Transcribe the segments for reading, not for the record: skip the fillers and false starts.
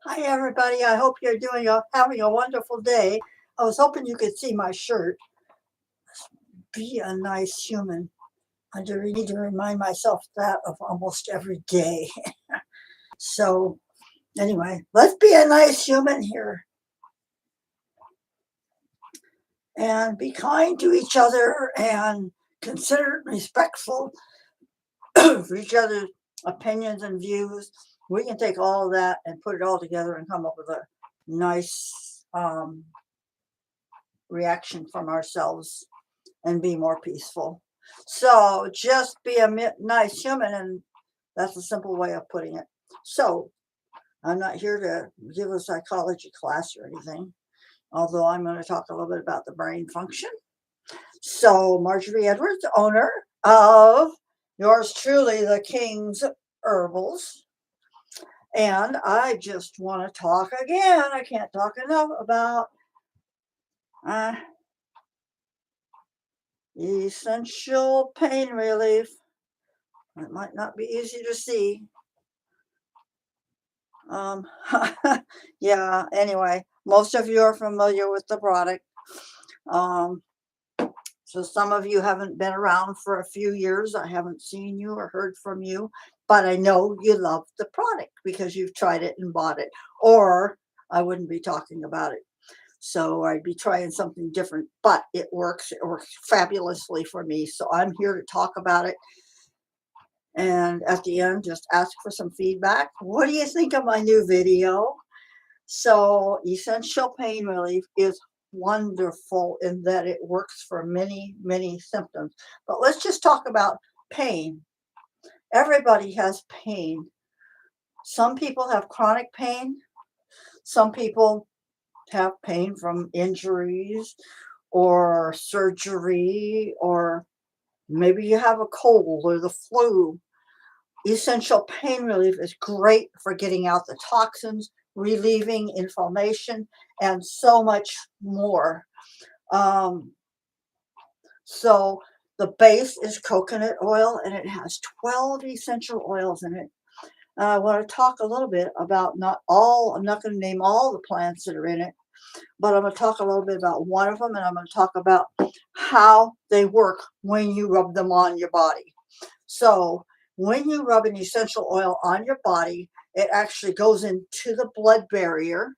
Hi, everybody. I hope you're having a wonderful day. I was hoping you could see my shirt. Be a nice human. I need to remind myself that of almost every day. So, anyway, let's be a nice human here and be kind to each other and considerate and respectful for each other's opinions and views. We can take all of that and put it all together and come up with a nice reaction from ourselves and be more peaceful. So just be a nice human, and that's a simple way of putting it. So I'm not here to give a psychology class or anything, although I'm going to talk a little bit about the brain function. So Marjorie Edwards, owner of yours truly, the King's Herbals. And I just want to talk again. I can't talk enough about essential pain relief. It might not be easy to see. Um, yeah, anyway, most of you are familiar with the product. Um, so some of you haven't been around for a few years. I haven't seen you or heard from you, but I know you love the product because you've tried it and bought it, or I wouldn't be talking about it. So I'd be trying something different, but it works. It works fabulously for me. So I'm here to talk about it. And at the end, just ask for some feedback. What do you think of my new video? So essential pain relief is wonderful in that it works for many, many symptoms. But let's just talk about pain. Everybody has pain. Some people have chronic pain. Some people have pain from injuries or surgery, or maybe you have a cold or the flu. Essential pain relief is great for getting out the toxins, relieving inflammation, and so much more. Um, so the base is coconut oil, and it has 12 essential oils in it. I want to talk a little bit about I'm not going to name all the plants that are in it, but I'm going to talk a little bit about one of them, and I'm going to talk about how they work when you rub them on your body. So when you rub an essential oil on your body, it actually goes into the blood barrier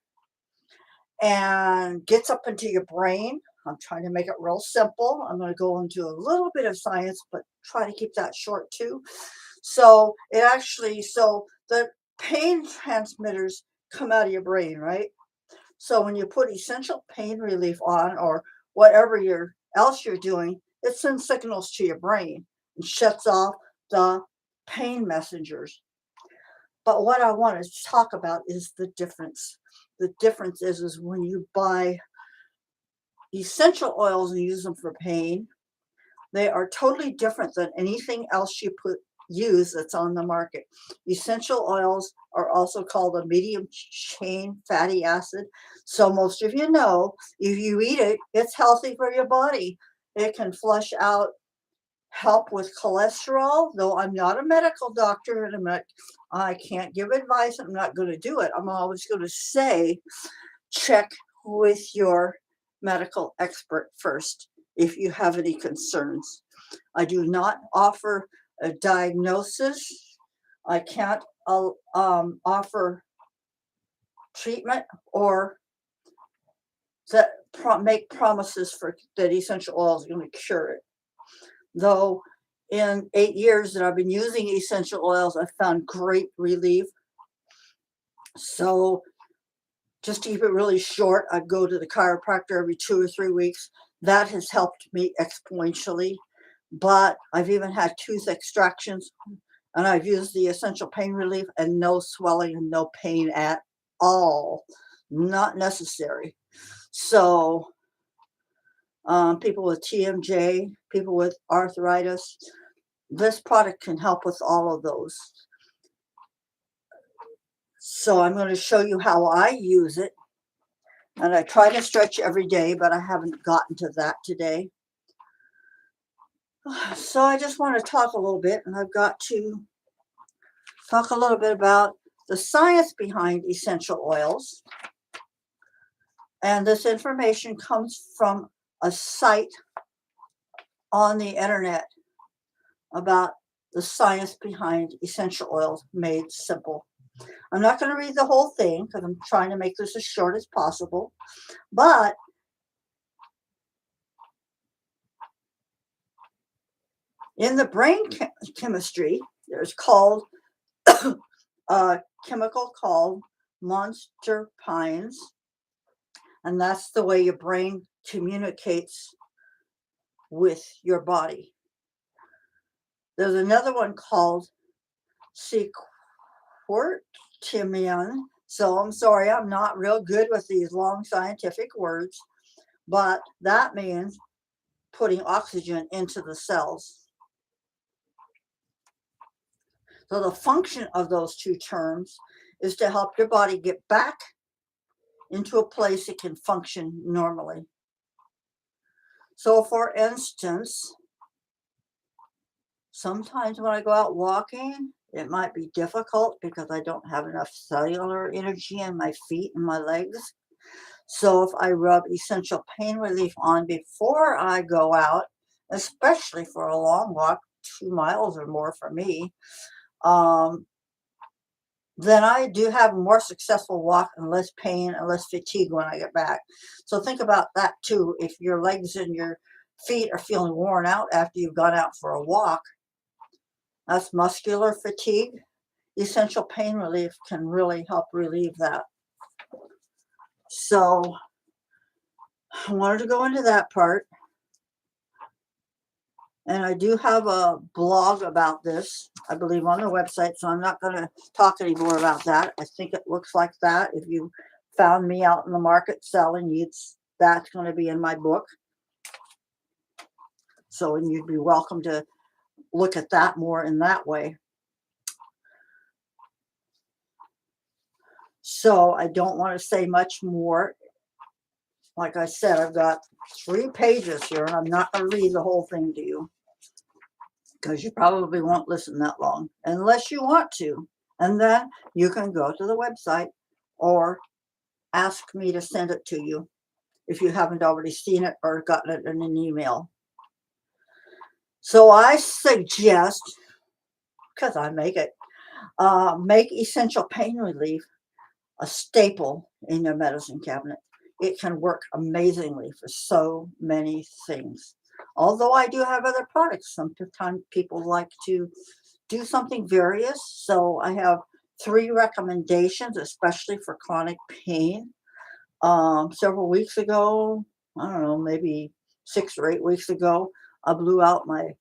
and gets up into your brain. I'm trying to make it real simple. I'm going to go into a little bit of science, but try to keep that short too. So the pain transmitters come out of your brain, right? So when you put essential pain relief on, or whatever else you're doing, it sends signals to your brain and shuts off the pain messengers. But what I want to talk about is the difference. The difference is when you buy essential oils and use them for pain, they are totally different than anything else you use that's on the market. Essential oils are also called a medium chain fatty acid. So most of you know, if you eat it, it's healthy for your body. It can flush out, help with cholesterol, though I'm not a medical doctor and I can't give advice. I'm not going to do it. I'm always going to say, check with your medical expert first if you have any concerns. I do not offer a diagnosis. I can't offer treatment or make promises for that essential oil is going to cure it. Though in 8 years that I've been using essential oils, I've found great relief. So just to keep it really short, I go to the chiropractor every 2 or 3 weeks. That has helped me exponentially. But I've even had tooth extractions, and I've used the essential pain relief, and no swelling and no pain at all. Not necessary. So people with TMJ, people with arthritis, this product can help with all of those. So I'm going to show you how I use it. And I try to stretch every day, but I haven't gotten to that today. So I just want to talk a little bit, and I've got to talk a little bit about the science behind essential oils. And this information comes from a site on the internet about the science behind essential oils made simple. I'm not going to read the whole thing because I'm trying to make this as short as possible, but in the brain chemistry, there's called a chemical called monsterpines, and that's the way your brain communicates with your body. There's another one called sequortimian. So I'm sorry, I'm not real good with these long scientific words, but that means putting oxygen into the cells. So the function of those two terms is to help your body get back into a place it can function normally. So for instance, sometimes when I go out walking, it might be difficult because I don't have enough cellular energy in my feet and my legs. So if I rub essential pain relief on before I go out, especially for a long walk, 2 miles or more for me, then I do have a more successful walk and less pain and less fatigue when I get back. So think about that too. If your legs and your feet are feeling worn out after you've gone out for a walk, that's muscular fatigue. Essential pain relief can really help relieve that. So I wanted to go into that part. And I do have a blog about this, I believe, on the website, so I'm not going to talk anymore about that. I think it looks like that. If you found me out in the market selling, that's going to be in my book. So, and you'd be welcome to look at that more in that way. So I don't want to say much more. Like I said, I've got 3 pages here, and I'm not going to read the whole thing to you, because you probably won't listen that long unless you want to. And then you can go to the website or ask me to send it to you if you haven't already seen it or gotten it in an email. So I suggest, because I make it, make essential pain relief a staple in your medicine cabinet. It can work amazingly for so many things. Although I do have other products, sometimes people like to do something various. So I have 3 recommendations, especially for chronic pain. Several weeks ago, I don't know, maybe 6 or 8 weeks ago, I blew out my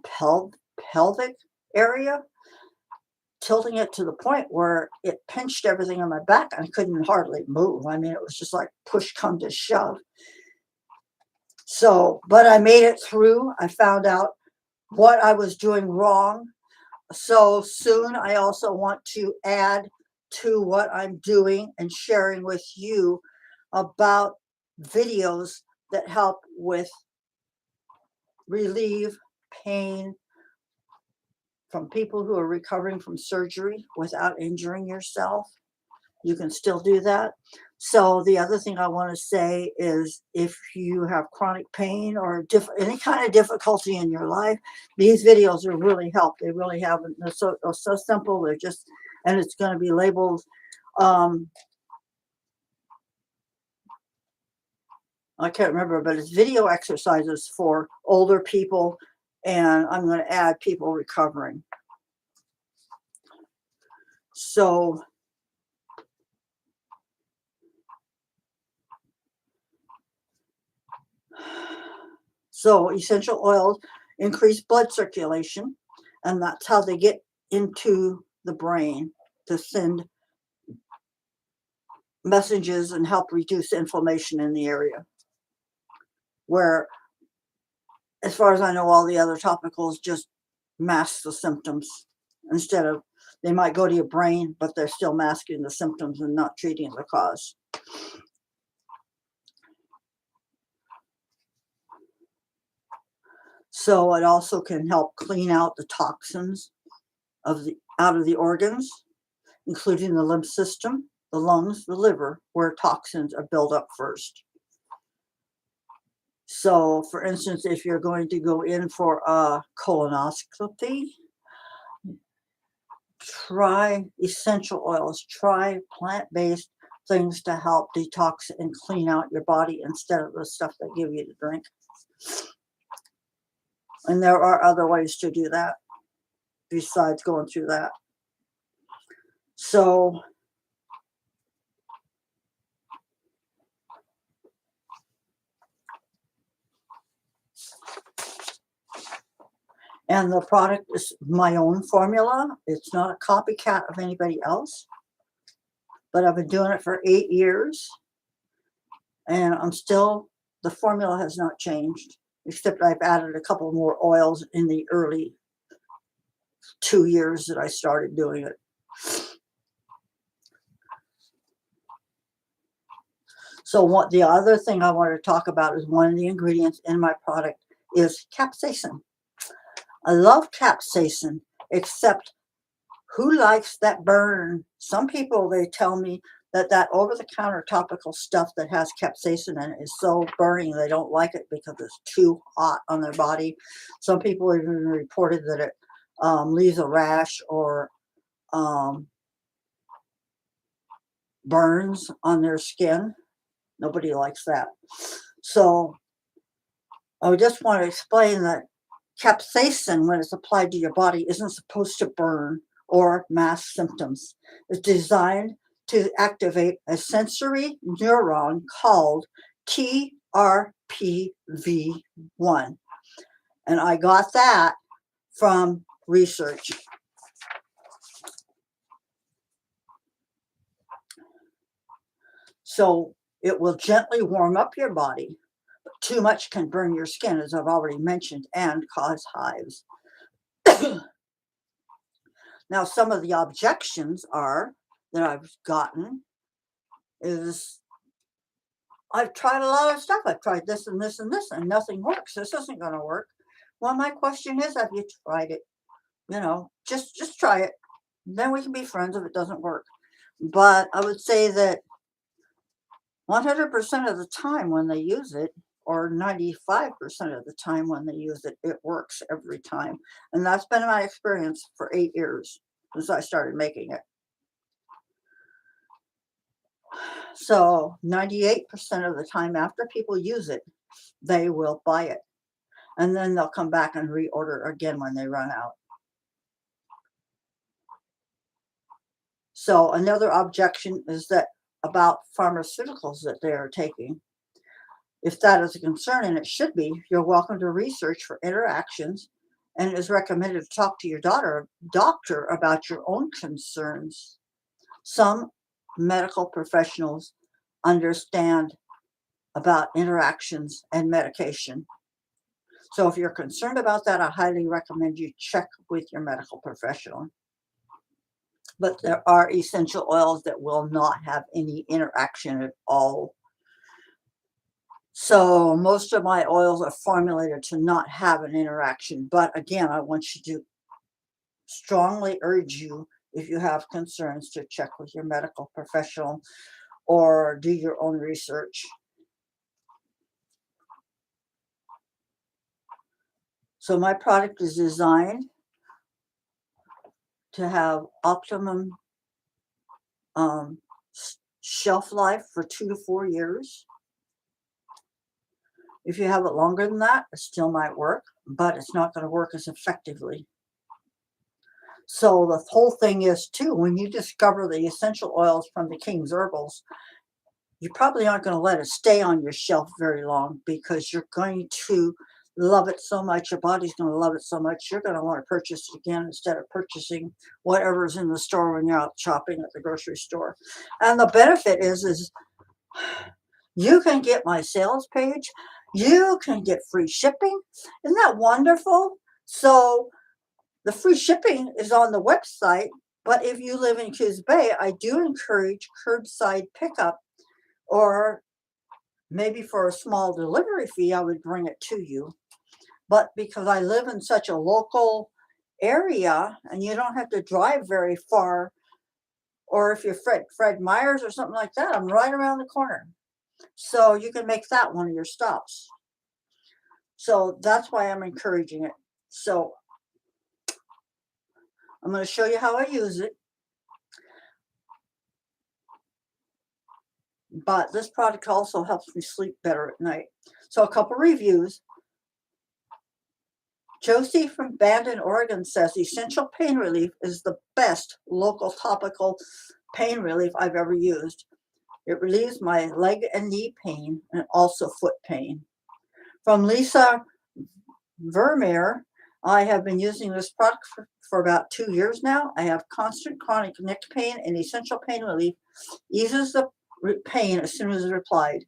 pelvic area, tilting it to the point where it pinched everything on my back and I couldn't hardly move. I mean, it was just like push come to shove. So, but I made it through. I found out what I was doing wrong. So soon I also want to add to what I'm doing and sharing with you about videos that help with relieve pain from people who are recovering from surgery without injuring yourself. You can still do that. So the other thing I want to say is if you have chronic pain or any kind of difficulty in your life, these videos are really help. They really have. They're so simple. They're just, and it's going to be labeled. I can't remember, but it's video exercises for older people, and I'm going to add people recovering. So essential oils increase blood circulation, and that's how they get into the brain to send messages and help reduce inflammation in the area. Where, as far as I know, all the other topicals just mask the symptoms instead of, they might go to your brain, but they're still masking the symptoms and not treating the cause. So it also can help clean out the toxins out of the organs. including the lymph system, the lungs, the liver, where toxins are built up first. So, for instance, if you're going to go in for a colonoscopy, try essential oils, try plant-based things to help detox and clean out your body instead of the stuff they give you to drink. And there are other ways to do that besides going through that. So, and the product is my own formula. It's not a copycat of anybody else, but I've been doing it for 8 years, and the formula has not changed, except I've added a couple more oils in the early 2 years that I started doing it. So what the other thing I wanted to talk about is one of the ingredients in my product is capsaicin. I love capsaicin, except who likes that burn? Some people, they tell me that over-the-counter topical stuff that has capsaicin in it is so burning they don't like it because it's too hot on their body. Some people even reported that it leaves a rash or burns on their skin. Nobody likes that. So I just want to explain that capsaicin, when it's applied to your body, isn't supposed to burn or mask symptoms. It's designed to activate a sensory neuron called TRPV1. And I got that from research. So it will gently warm up your body. But too much can burn your skin, as I've already mentioned, and cause hives. Now, some of the objections that I've gotten is I've tried a lot of stuff. I've tried this and this and this, and nothing works. This isn't going to work. Well, my question is, have you tried it? Just try it. Then we can be friends if it doesn't work. But I would say that 100% of the time when they use it, or 95% of the time when they use it, it works every time. And that's been my experience for 8 years since I started making it. So 98% of the time after people use it, they will buy it. And then they'll come back and reorder again when they run out. So another objection is that about pharmaceuticals that they are taking. If that is a concern, and it should be, you're welcome to research for interactions, and it is recommended to talk to your doctor about your own concerns. Some medical professionals understand about interactions and medication. So if you're concerned about that, I highly recommend you check with your medical professional. But there are essential oils that will not have any interaction at all. So most of my oils are formulated to not have an interaction. But again, I want you to strongly urge you, if you have concerns, to check with your medical professional or do your own research. So my product is designed to have optimum shelf life for 2 to 4 years. If you have it longer than that, it still might work, but it's not going to work as effectively. So the whole thing is, too, when you discover the essential oils from the King's Herbals, you probably aren't going to let it stay on your shelf very long because you're going to love it so much. Your body's going to love it so much. You're going to want to purchase it again instead of purchasing whatever's in the store when you're out shopping at the grocery store. And the benefit is you can get my sales page. You can get free shipping. Isn't that wonderful? So the free shipping is on the website, but if you live in Coos Bay, I do encourage curbside pickup, or maybe for a small delivery fee, I would bring it to you. But because I live in such a local area and you don't have to drive very far, Or if you're Fred Meyers or something like that, I'm right around the corner. So you can make that one of your stops. So that's why I'm encouraging it. So I'm going to show you how I use it. But this product also helps me sleep better at night. So a couple reviews. Josie from Bandon, Oregon says Essential Pain Relief is the best local topical pain relief I've ever used. It relieves my leg and knee pain and also foot pain. From Lisa Vermeer, I have been using this product for about 2 years now. I have constant chronic neck pain, and Essential Pain Relief eases the pain as soon as it's applied.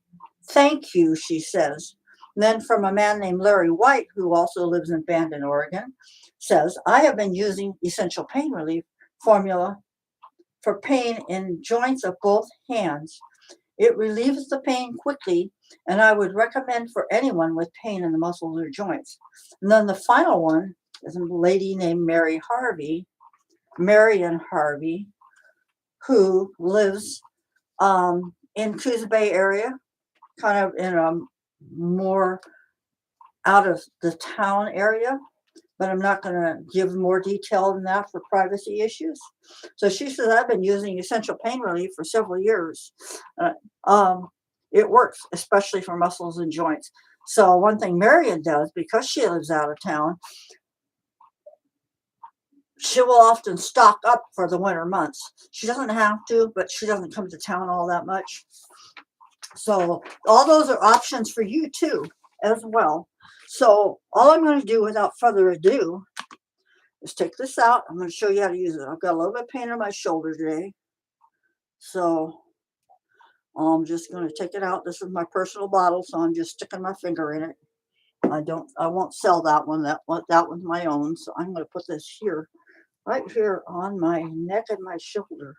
Thank you, she says. And then from a man named Larry White, who also lives in Bandon, Oregon, says, I have been using Essential Pain Relief formula for pain in joints of both hands. It relieves the pain quickly, and I would recommend for anyone with pain in the muscles or joints. And then the final one is a lady named Marion Harvey, who lives in Coos Bay area, kind of in a more out of the town area, but I'm not going to give more detail than that for privacy issues. So she says, I've been using Essential Pain Relief for several years. It works, especially for muscles and joints. So one thing Marion does, because she lives out of town, she will often stock up for the winter months. She doesn't have to, but she doesn't come to town all that much. So all those are options for you too, as well. So all I'm going to do without further ado is take this out. I'm going to show you how to use it. I've got a little bit of pain on my shoulder today. So I'm just going to take it out. This is my personal bottle, so I'm just sticking my finger in it. I won't sell that one. That one's my own. So I'm going to put this here, right here on my neck and my shoulder.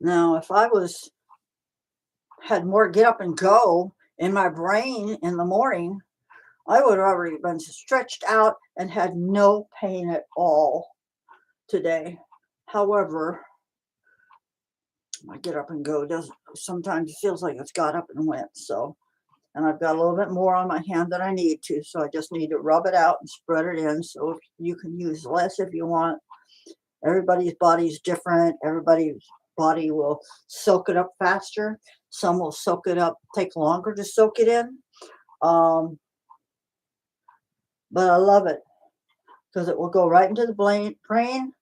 Now, if I had more get up and go in my brain in the morning, I would have already been stretched out and had no pain at all today. However, my get up and go doesn't, sometimes it feels like it's got up and went. So, and I've got a little bit more on my hand than I need to. So I just need to rub it out and spread it in. So you can use less if you want. Everybody's body is different. Everybody's body will soak it up faster. Some will soak it up, take longer to soak it in. But I love it because it will go right into the brain,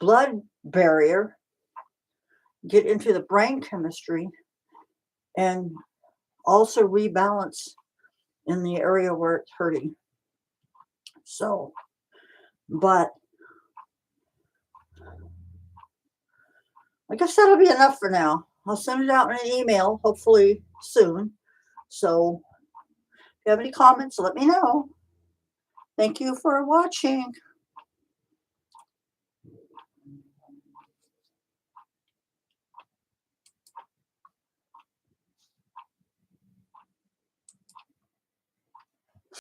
blood barrier, get into the brain chemistry, and also rebalance in the area where it's hurting. So, but I guess that'll be enough for now. I'll send it out in an email, hopefully soon. So if you have any comments, let me know. Thank you for watching.